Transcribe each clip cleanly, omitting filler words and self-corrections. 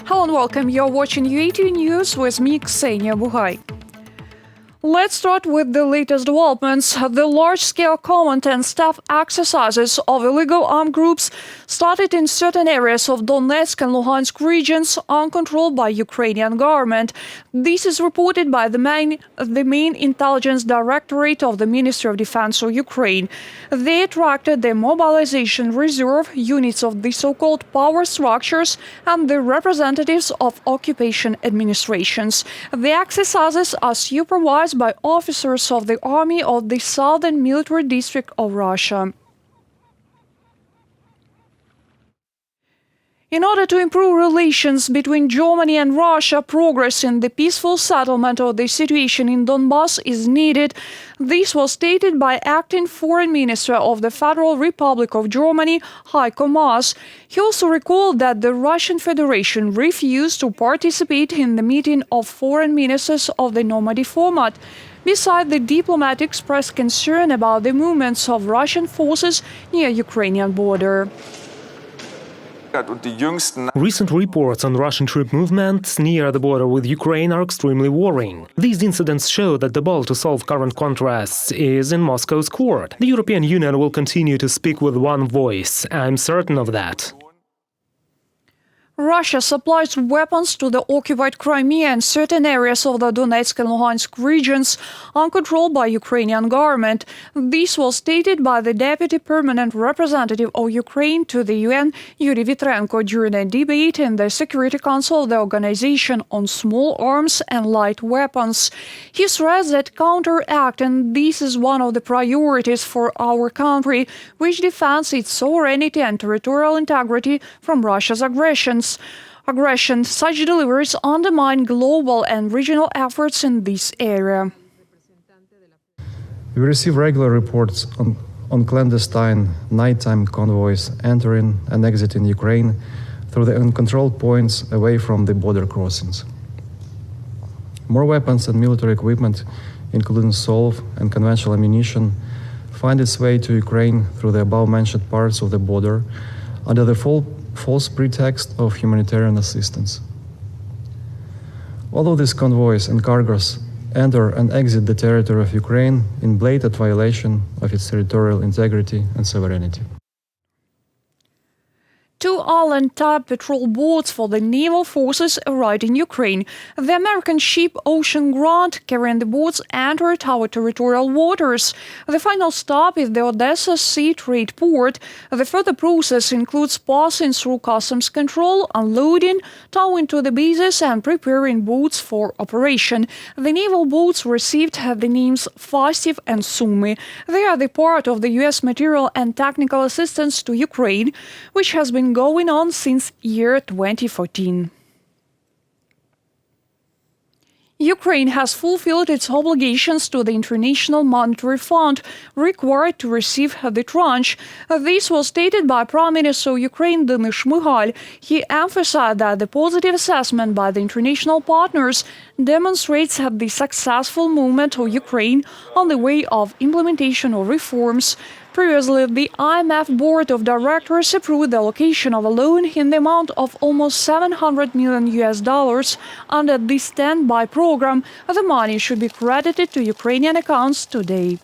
Hello and welcome. You're watching UATV News with me, Ksenia Buhai. Let's start with the latest developments. The large-scale command and staff exercises of illegal armed groups started in certain areas of Donetsk and Luhansk regions uncontrolled by Ukrainian government. This is reported by the main intelligence directorate of the Ministry of Defense of Ukraine. They attracted the mobilization reserve, units of the so-called power structures, and the representatives of occupation administrations. The exercises are supervised by officers of the army of the southern military district of Russia. In order to improve relations between Germany and Russia, progress in the peaceful settlement of the situation in Donbas is needed. This was stated by Acting Foreign Minister of the Federal Republic of Germany, Heiko Maas. He also recalled that the Russian Federation refused to participate in the meeting of foreign ministers of the Normandy format. Besides, the diplomat expressed concern about the movements of Russian forces near Ukrainian border. Recent reports on Russian troop movements near the border with Ukraine are extremely worrying. These incidents show that the ball to solve current contrasts is in Moscow's court. The European Union will continue to speak with one voice. I'm certain of that. Russia supplies weapons to the occupied Crimea and certain areas of the Donetsk and Luhansk regions uncontrolled by Ukrainian government. This was stated by the Deputy Permanent Representative of Ukraine to the UN, Yuri Vitrenko, during a debate in the Security Council of the Organization on Small Arms and Light Weapons. He stressed that counteracting this is one of the priorities for our country, which defends its sovereignty and territorial integrity from Russia's aggression. Such deliveries undermine global and regional efforts in this area. We receive regular reports on clandestine nighttime convoys entering and exiting Ukraine through the uncontrolled points away from the border crossings. More weapons and military equipment, including SOLV and conventional ammunition, find its way to Ukraine through the above-mentioned parts of the border under the false pretext of humanitarian assistance. All of these convoys and cargoes enter and exit the territory of Ukraine in blatant violation of its territorial integrity and sovereignty. 2 Allen-type patrol boats for the Naval Forces arrived in Ukraine. The American ship Ocean Grant carrying the boats entered our territorial waters. The final stop is the Odessa Sea Trade Port. The further process includes passing through customs control, unloading, towing to the bases, and preparing boats for operation. The naval boats received the names Fastiv and Sumy. They are the part of the U.S. material and technical assistance to Ukraine, which has been going on since year 2014. Ukraine has fulfilled its obligations to the International Monetary Fund required to receive the tranche. This was stated by Prime Minister of Ukraine, Minister Shmyhal. He emphasized that the positive assessment by the international partners demonstrates the successful movement of Ukraine on the way of implementation of reforms. Previously, the IMF Board of Directors approved the allocation of a loan in the amount of almost $700 million under the standby program. The money should be credited to Ukrainian accounts today.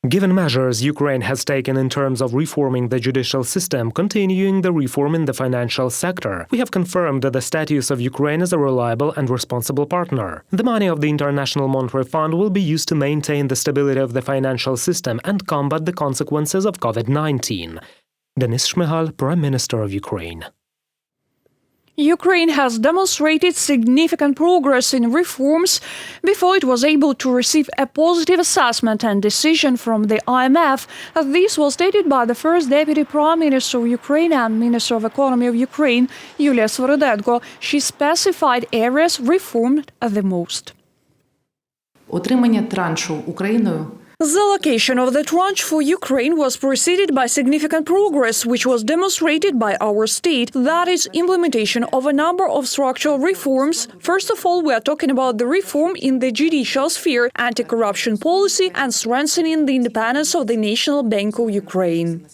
Given measures Ukraine has taken in terms of reforming the judicial system, continuing the reform in the financial sector, we have confirmed the status of Ukraine as a reliable and responsible partner. The money of the International Monetary Fund will be used to maintain the stability of the financial system and combat the consequences of COVID-19. Minister Shmyhal, Prime Minister of Ukraine. Ukraine has demonstrated significant progress in reforms before it was able to receive a positive assessment and decision from the IMF. This was stated by the first Deputy Prime Minister of Ukraine and Minister of Economy of Ukraine, Yulia Sviridenko. She specified areas reformed the most. Отримання траншу Україною. The allocation of the tranche for Ukraine was preceded by significant progress, which was demonstrated by our state. That is, implementation of a number of structural reforms. First of all, we are talking about the reform in the judicial sphere, anti-corruption policy, and strengthening the independence of the National Bank of Ukraine.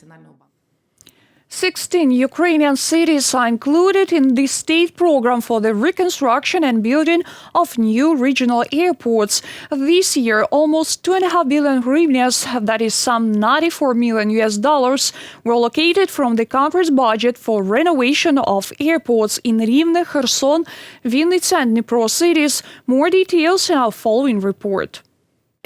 16 Ukrainian cities are included in the state program for the reconstruction and building of new regional airports. This year, almost 2.5 billion hryvnias, that is some $94 million, were allocated from the country's budget for renovation of airports in Rivne, Kherson, Vinnytsia and Dnipro cities. More details in our following report.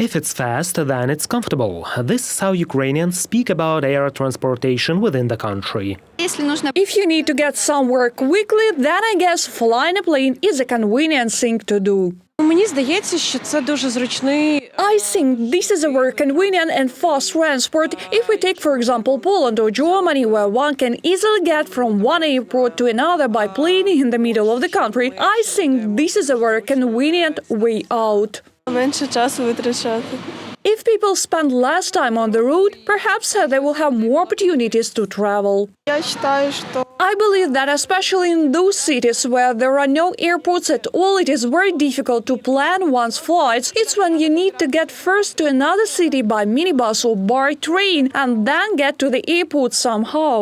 If it's fast, then it's comfortable. This is how Ukrainians speak about air transportation within the country. If you need to get somewhere quickly, then I guess flying a plane is a convenient thing to do. Мені здається, що це дуже зручний. I think this is a very convenient and fast transport. If we take, for example, Poland or Germany, where one can easily get from one airport to another by plane in the middle of the country, I think this is a very convenient way out. Менше часу витрачати. If people spend less time on the road, perhaps they will have more opportunities to travel. Я вважаю, що I believe that especially in those cities where there are no airports at all, it is very difficult to plan one's flights. It's when you need to get first to another city by minibus or by train and then get to the airport somehow.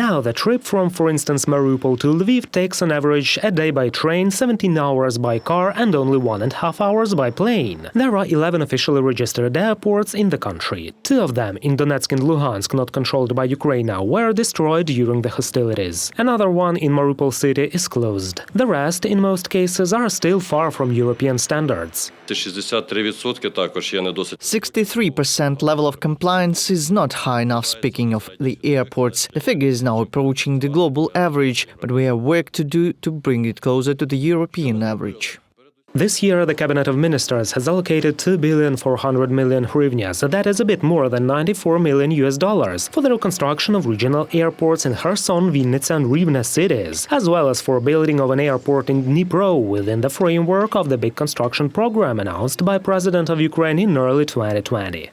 Now, the trip from, for instance, Mariupol to Lviv takes on average a day by train, 17 hours by car and only 1.5 hours by plane. There are 11 officially registered airports in the country. 2 of them, in Donetsk and Luhansk, not controlled by Ukraine now, were destroyed during the hostilities. Another one in Mariupol city is closed. The rest, in most cases, are still far from European standards. 63% level of compliance is not high enough speaking of the airports. The figure is now approaching the global average, but we have work to do to bring it closer to the European average. This year, the Cabinet of Ministers has allocated 2.4 billion hryvnias, that is a bit more than $94 million, for the reconstruction of regional airports in Kherson, Vinnytsia and Rivne cities, as well as for building of an airport in Dnipro within the framework of the big construction program announced by President of Ukraine in early 2020.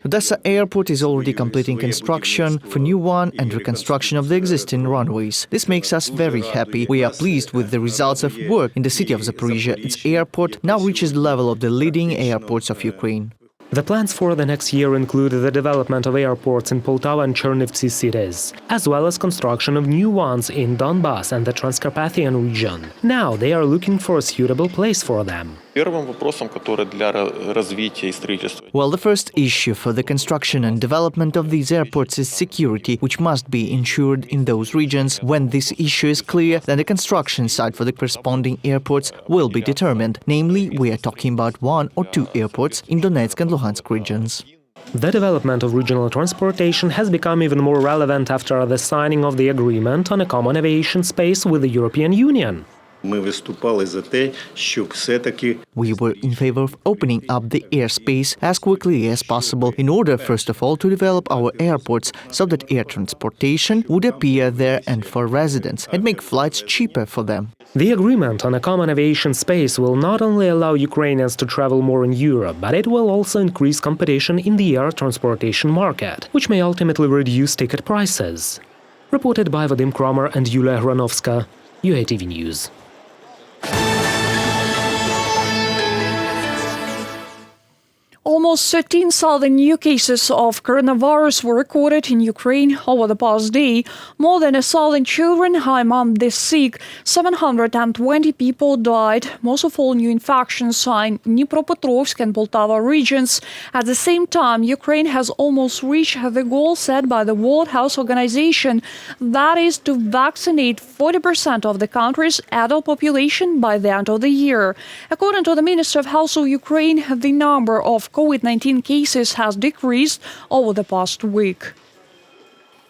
Odessa Airport is already completing construction for new one and reconstruction of the existing runways. This makes us very happy. We are pleased with the results of work in the city of Zaporizhia. Its airport now reaches the level of the leading airports of Ukraine. The plans for the next year include the development of airports in Poltava and Chernivtsi cities, as well as construction of new ones in Donbas and the Transcarpathian region. Now they are looking for a suitable place for them. Well, the first issue for the construction and development of these airports is security, which must be ensured in those regions. When this issue is clear, then the construction site for the corresponding airports will be determined. Namely, we are talking about 1 or 2 airports in Donetsk and Luhansk regions. The development of regional transportation has become even more relevant after the signing of the agreement on a common aviation space with the European Union. We were in favor of opening up the airspace as quickly as possible in order, first of all, to develop our airports so that air transportation would appear there and for residents and make flights cheaper for them. The agreement on a common aviation space will not only allow Ukrainians to travel more in Europe, but it will also increase competition in the air transportation market, which may ultimately reduce ticket prices. Reported by Vadim Kramer and Yulia Hranovska, UATV News. Almost 13,000 new cases of coronavirus were recorded in Ukraine over the past day. More than 1,000 children are among the sick. 720 people died. Most of all new infections are in Dnipropetrovsk and Poltava regions. At the same time, Ukraine has almost reached the goal set by the World Health Organization, that is to vaccinate 40% of the country's adult population by the end of the year. According to the Minister of Health of Ukraine, the number of COVID-19 cases has decreased over the past week.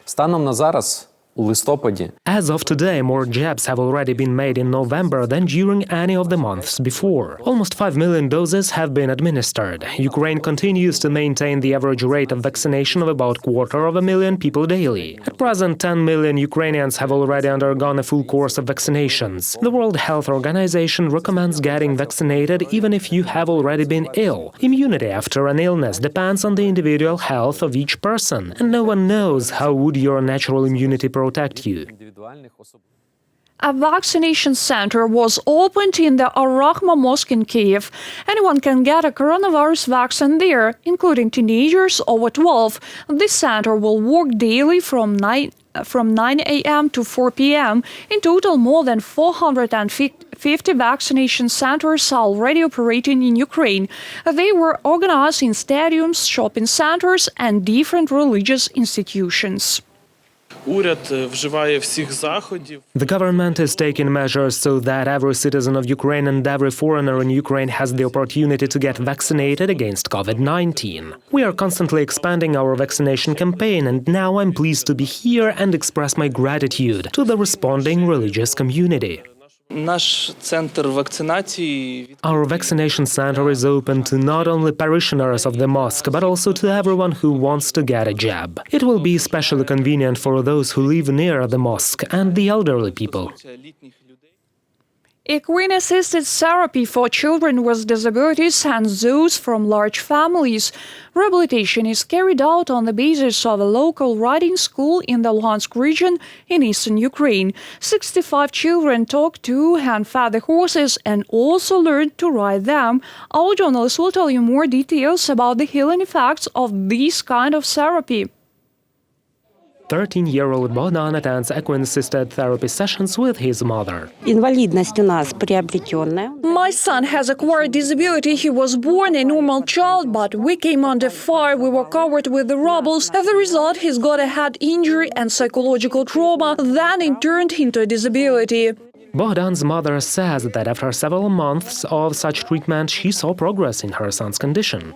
Станом на зараз, у листопаді, As of today, more jabs have already been made in November than during any of the months before. Almost 5 million doses have been administered. Ukraine continues to maintain the average rate of vaccination of about 250,000 people daily. At present, 10 million Ukrainians have already undergone a full course of vaccinations. The World Health Organization recommends getting vaccinated even if you have already been ill. Immunity after an illness depends on the individual health of each person, and no one knows how would your natural immunity protect you. A vaccination center was opened in the Ar-Rahma mosque in Kyiv. Anyone can get a coronavirus vaccine there, including teenagers over 12. This center will work daily from 9 a.m. to 4 p.m. In total, more than 450 vaccination centers are already operating in Ukraine. They were organized in stadiums, shopping centers, and different religious institutions. The government is taking measures so that every citizen of Ukraine and every foreigner in Ukraine has the opportunity to get vaccinated against COVID-19. We are constantly expanding our vaccination campaign, and now I'm pleased to be here and express my gratitude to the responding religious community. Our vaccination center is open to not only parishioners of the mosque, but also to everyone who wants to get a jab. It will be especially convenient for those who live near the mosque and the elderly people. Equine-assisted therapy for children with disabilities and those from large families. Rehabilitation is carried out on the basis of a local riding school in the Luhansk region in eastern Ukraine. 65 children talk to and fed the horses and also learned to ride them. Our journalists will tell you more details about the healing effects of this kind of therapy. 13-year-old Bogdan attends equine-assisted therapy sessions with his mother. My son has acquired disability. He was born a normal child, but we came under fire. We were covered with the rubble. As a result, he's got a head injury and psychological trauma. Then it turned into a disability. Bogdan's mother says that after several months of such treatment, she saw progress in her son's condition.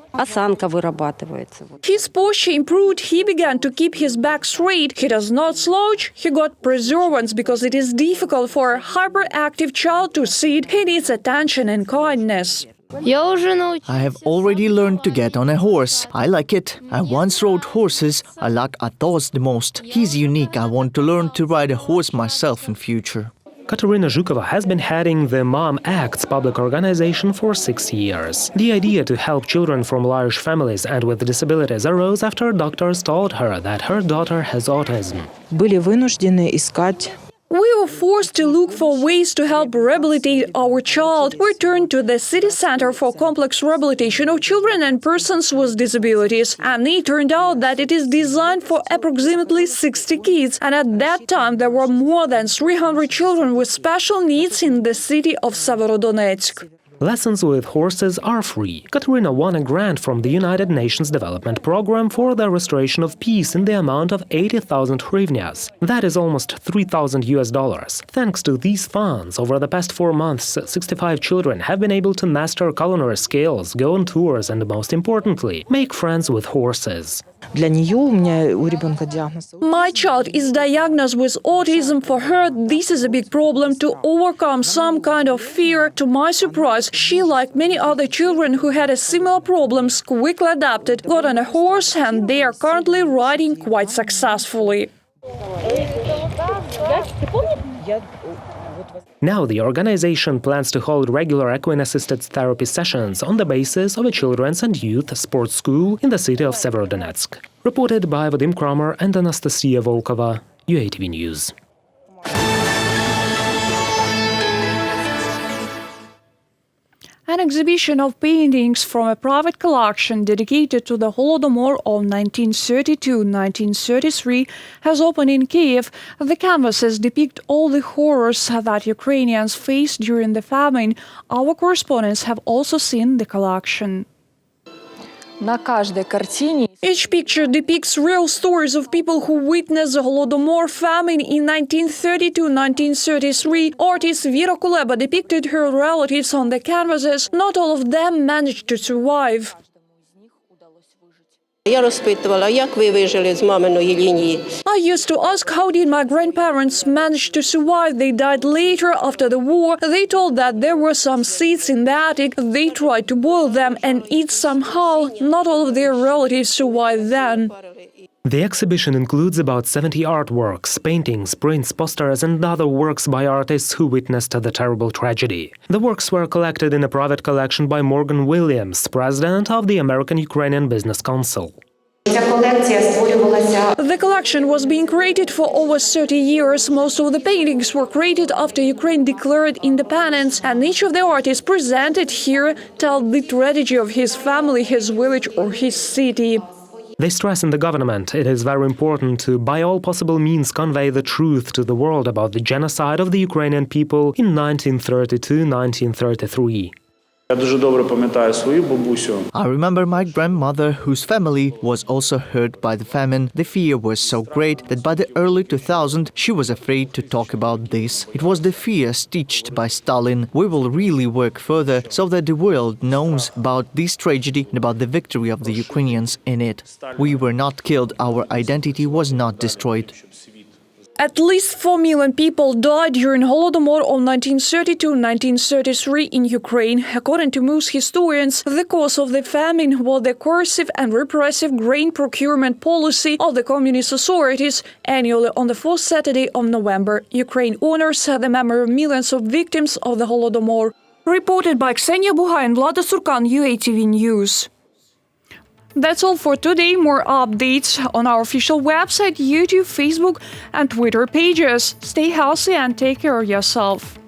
His posture improved. He began to keep his back straight. He does not slouch. He got preservance because it is difficult for a hyperactive child to sit. He needs attention and kindness. I have already learned to get on a horse. I like it. I once rode horses. I like Athos the most. He's unique. I want to learn to ride a horse myself in future. Katerina Zhukova has been heading the Mom Acts public organization for 6 years. The idea to help children from large families and with disabilities arose after doctors told her that her daughter has autism. We were forced to look for ways to help rehabilitate our child. We turned to the City Center for Complex Rehabilitation of Children and Persons with Disabilities. And it turned out that it is designed for approximately 60 kids. And at that time, there were more than 300 children with special needs in the city of Severodonetsk. Lessons with horses are free. Katerina won a grant from the United Nations Development Program for the restoration of peace in the amount of 80,000 hryvnias. That is almost $3,000. Thanks to these funds, over the past 4 months, 65 children have been able to master culinary skills, go on tours, and most importantly, make friends with horses. My child is diagnosed with autism. For her, this is a big problem to overcome some kind of fear. To my surprise, she, like many other children who had a similar problems, quickly adapted, got on a horse, and they are currently riding quite successfully. Now the organization plans to hold regular equine-assisted therapy sessions on the basis of a children's and youth sports school in the city of Severodonetsk. Reported by Vadim Kramer and Anastasia Volkova, UATV News. An exhibition of paintings from a private collection dedicated to the Holodomor of 1932-1933 has opened in Kyiv. The canvases depict all the horrors that Ukrainians faced during the famine. Our correspondents have also seen the collection. Each picture depicts real stories of people who witnessed the Holodomor famine in 1932-1933. Artist Vera Kuleba depicted her relatives on the canvases. Not all of them managed to survive. Я розпитувала, як ви вижили з маминої лінії. I used to ask how did my grandparents manage to survive. They died later after the war. They told that there were some seeds in the attic. They tried to boil them and eat somehow. Not all of their relatives survived then. The exhibition includes about 70 artworks, paintings, prints, posters, and other works by artists who witnessed the terrible tragedy. The works were collected in a private collection by Morgan Williams, president of the American-Ukrainian Business Council. The collection was being created for over 30 years. Most of the paintings were created after Ukraine declared independence, and each of the artists presented here tells the tragedy of his family, his village or his city. They stress in the government it is very important to, by all possible means, convey the truth to the world about the genocide of the Ukrainian people in 1932-1933. I remember my grandmother, whose family was also hurt by the famine. The fear was so great that by the early 2000s she was afraid to talk about this. It was the fear stitched by Stalin. We will really work further so that the world knows about this tragedy and about the victory of the Ukrainians in it. We were not killed, our identity was not destroyed. At least 4 million people died during Holodomor of 1930–1933 in Ukraine. According to most historians, the cause of the famine was the coercive and repressive grain procurement policy of the communist authorities. Annually, on the fourth Saturday of November, Ukraine honors the memory of millions of victims of the Holodomor. Reported by Ksenia Buhay and Vlada Surkan, UATV News. That's all for today. More updates on our official website, YouTube, Facebook, and Twitter pages. Stay healthy and take care of yourself.